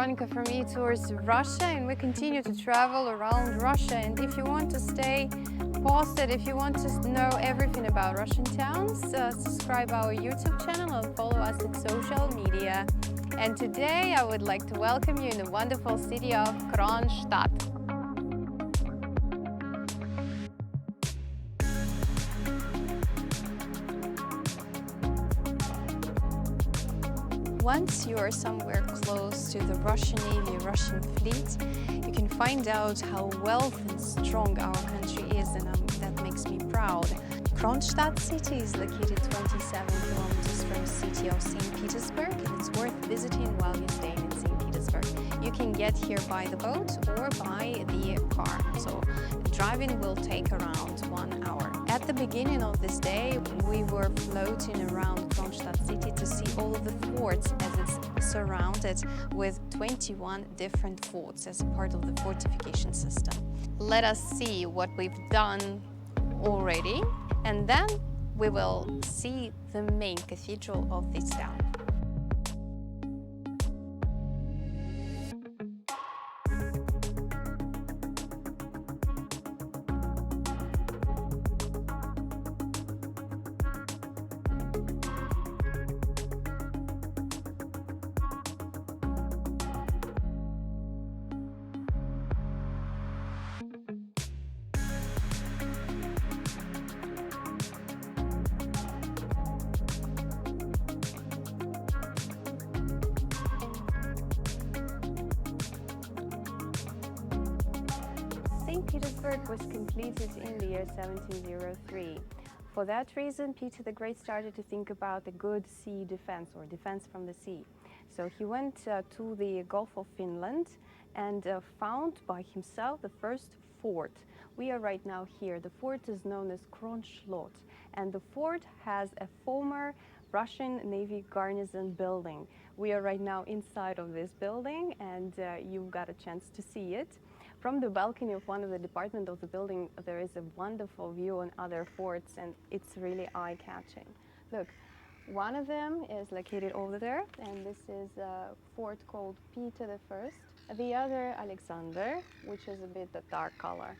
Veronica from ETours Russia, and we continue to travel around Russia. And if you want to stay posted, if you want to know everything about Russian towns, subscribe our YouTube channel and follow us on social media. And today I would like to welcome you in the wonderful city of Kronstadt. Once you are somewhere close to the Russian Navy, Russian fleet, you can find out how wealthy and strong our country is, and that makes me proud. Kronstadt city is located 27 kilometers from the city of St. Petersburg, and it's worth visiting while you're staying in St. Petersburg. You can get here by the boat or by the car, so driving will take around 1 hour. At the beginning of this day, we were floating around Kronstadt city to see all of the forts, as it's surrounded with 21 different forts as a part of the fortification system. Let us see what we've done already, and then we will see the main cathedral of this town. St. Petersburg was completed in the year 1703. For that reason, Peter the Great started to think about a good sea defense, or defense from the sea. So he went to the Gulf of Finland and found by himself the first fort. We are right now here. The fort is known as Kronslot, and the fort has a former Russian Navy garrison building. We are right now inside of this building, and you've got a chance to see it. From the balcony of one of the departments of the building, there is a wonderful view on other forts, and it's really eye-catching. Look, one of them is located over there, and this is a fort called Peter I. The other, Alexander, which is a bit a dark color.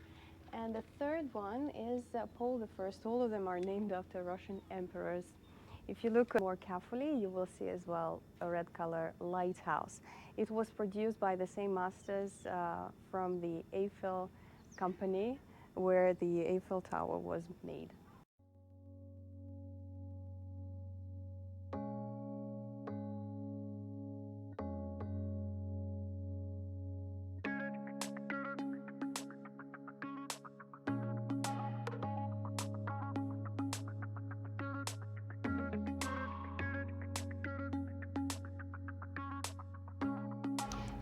And the third one is Paul I. All of them are named after Russian emperors. If you look more carefully, you will see as well a red color lighthouse. It was produced by the same masters from the Eiffel Company, where the Eiffel Tower was made.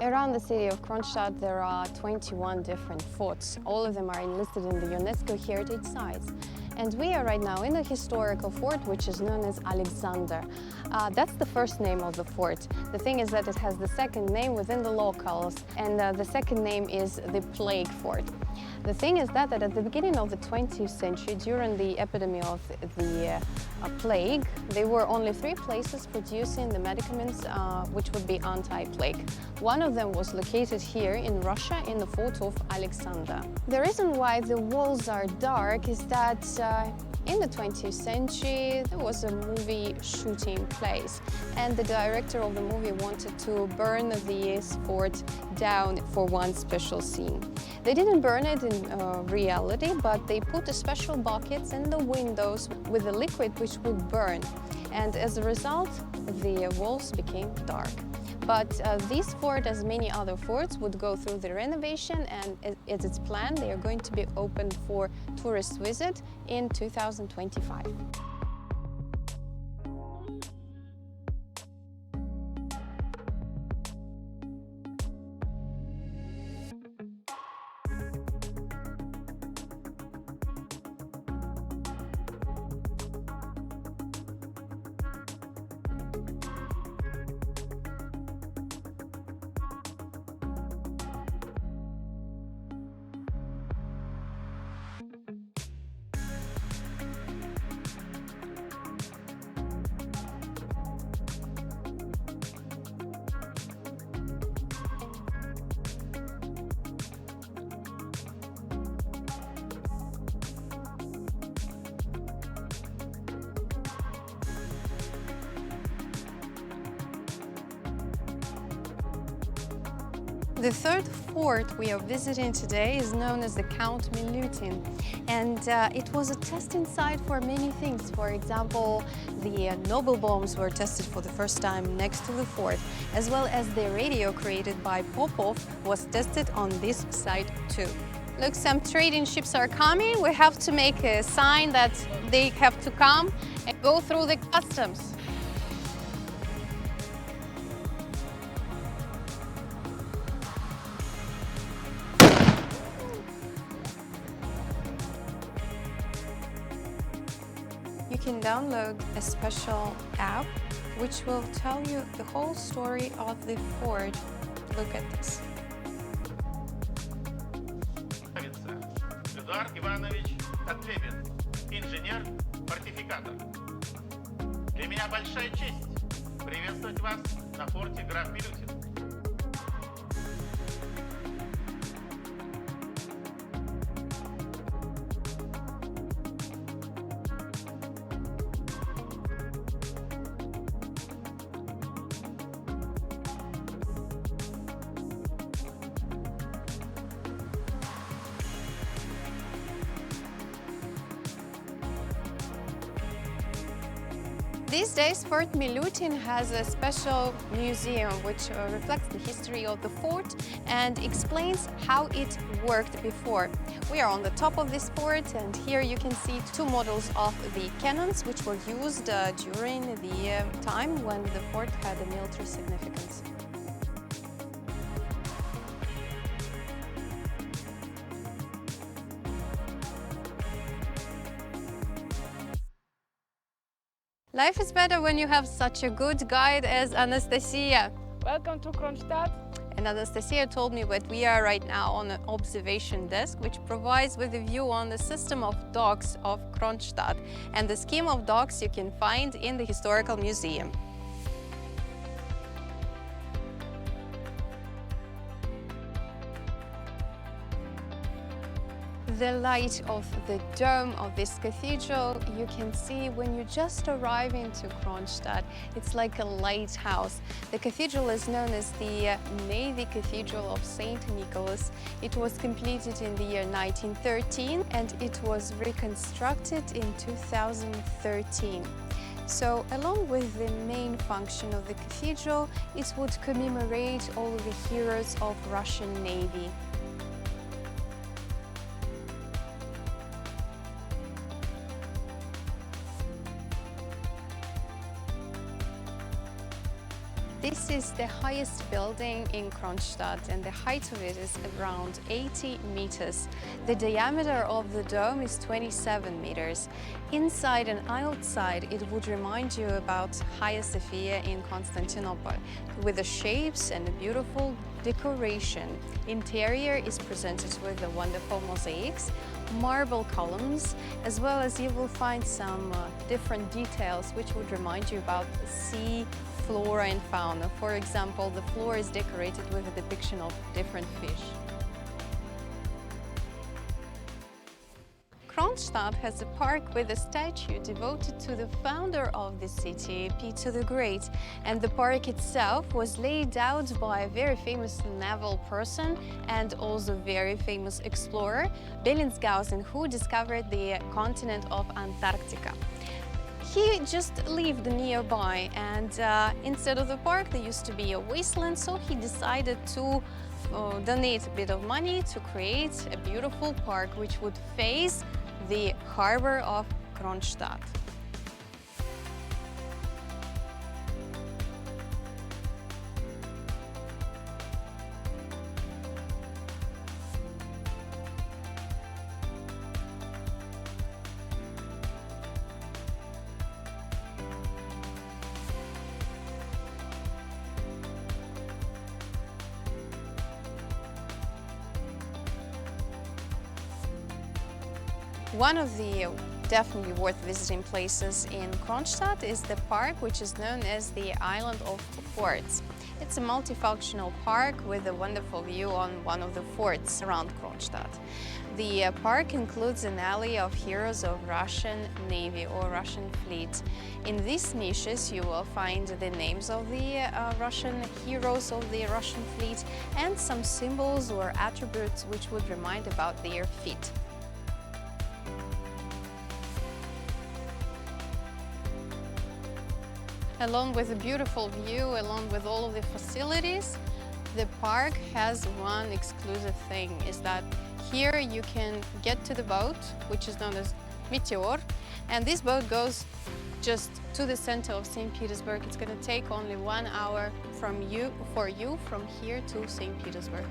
Around the city of Kronstadt, there are 21 different forts. All of them are enlisted in the UNESCO Heritage Sites. And we are right now in a historical fort, which is known as Alexander. That's the first name of the fort. The thing is that it has the second name within the locals, and the second name is the Plague Fort. The thing is that at the beginning of the 20th century, during the epidemic of the plague, there were only 3 places producing the medicaments which would be anti-plague. One of them was located here in Russia, in the fort of Alexander. The reason why the walls are dark is that in the 20th century there was a movie shooting place, and the director of the movie wanted to burn this fort down for one special scene. They didn't burn it in reality, but they put the special buckets in the windows with a liquid which would burn, and as a result the walls became dark. But this fort, as many other forts, would go through the renovation, and as it's planned, they are going to be open for tourist visit in 2025. The third fort we are visiting today is known as the Count Milyutin, and it was a testing site for many things. For example, the Nobel bombs were tested for the first time next to the fort, as well as the radio created by Popov was tested on this site too. Look, some trading ships are coming. We have to make a sign that they have to come and go through the customs. You can download a special app which will tell you the whole story of the fort. Look at this. Эдуард Иванович Котлин, инженер-фортификатор. Для меня большая честь приветствовать вас на форте граф Milyutin. These days, Fort Milyutin has a special museum which reflects the history of the fort and explains how it worked before. We are on the top of this fort, and here you can see two models of the cannons which were used during the time when the fort had a military significance. Life is better when you have such a good guide as Anastasia. Welcome to Kronstadt. And Anastasia told me that we are right now on an observation desk which provides with a view on the system of docks of Kronstadt. And the scheme of docks you can find in the historical museum. The light of the dome of this cathedral you can see when you just arrive into Kronstadt. It's like a lighthouse. The cathedral is known as the Navy Cathedral of St. Nicholas. It was completed in the year 1913 and it was reconstructed in 2013. So, along with the main function of the cathedral, it would commemorate all the heroes of Russian Navy. This is the highest building in Kronstadt, and the height of it is around 80 meters. The diameter of the dome is 27 meters. Inside and outside, it would remind you about Hagia Sophia in Constantinople, with the shapes and a beautiful decoration. Interior is presented with the wonderful mosaics, marble columns, as well as you will find some different details which would remind you about the sea, flora and fauna. For example, the floor is decorated with a depiction of different fish. Kronstadt has a park with a statue devoted to the founder of the city, Peter the Great, and the park itself was laid out by a very famous naval person and also very famous explorer, Bellingshausen, who discovered the continent of Antarctica. He just lived nearby, and instead of the park there used to be a wasteland, so he decided to donate a bit of money to create a beautiful park which would face the harbor of Kronstadt. One of the definitely worth visiting places in Kronstadt is the park, which is known as the Island of Forts. It's a multifunctional park with a wonderful view on one of the forts around Kronstadt. The park includes an alley of heroes of Russian Navy or Russian fleet. In these niches you will find the names of the Russian heroes of the Russian fleet and some symbols or attributes which would remind about their feat. Along with a beautiful view, along with all of the facilities, the park has one exclusive thing, is that here you can get to the boat, which is known as Meteor, and this boat goes just to the center of St. Petersburg. It's going to take only 1 hour for you from here to St. Petersburg.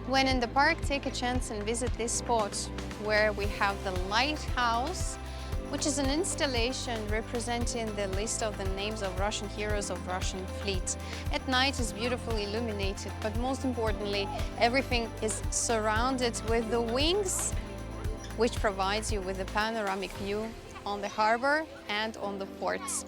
When in the park, take a chance and visit this spot where we have the lighthouse, which is an installation representing the list of the names of Russian heroes of Russian fleet. At night it's beautifully illuminated, but most importantly, everything is surrounded with the wings, which provides you with a panoramic view on the harbor and on the ports.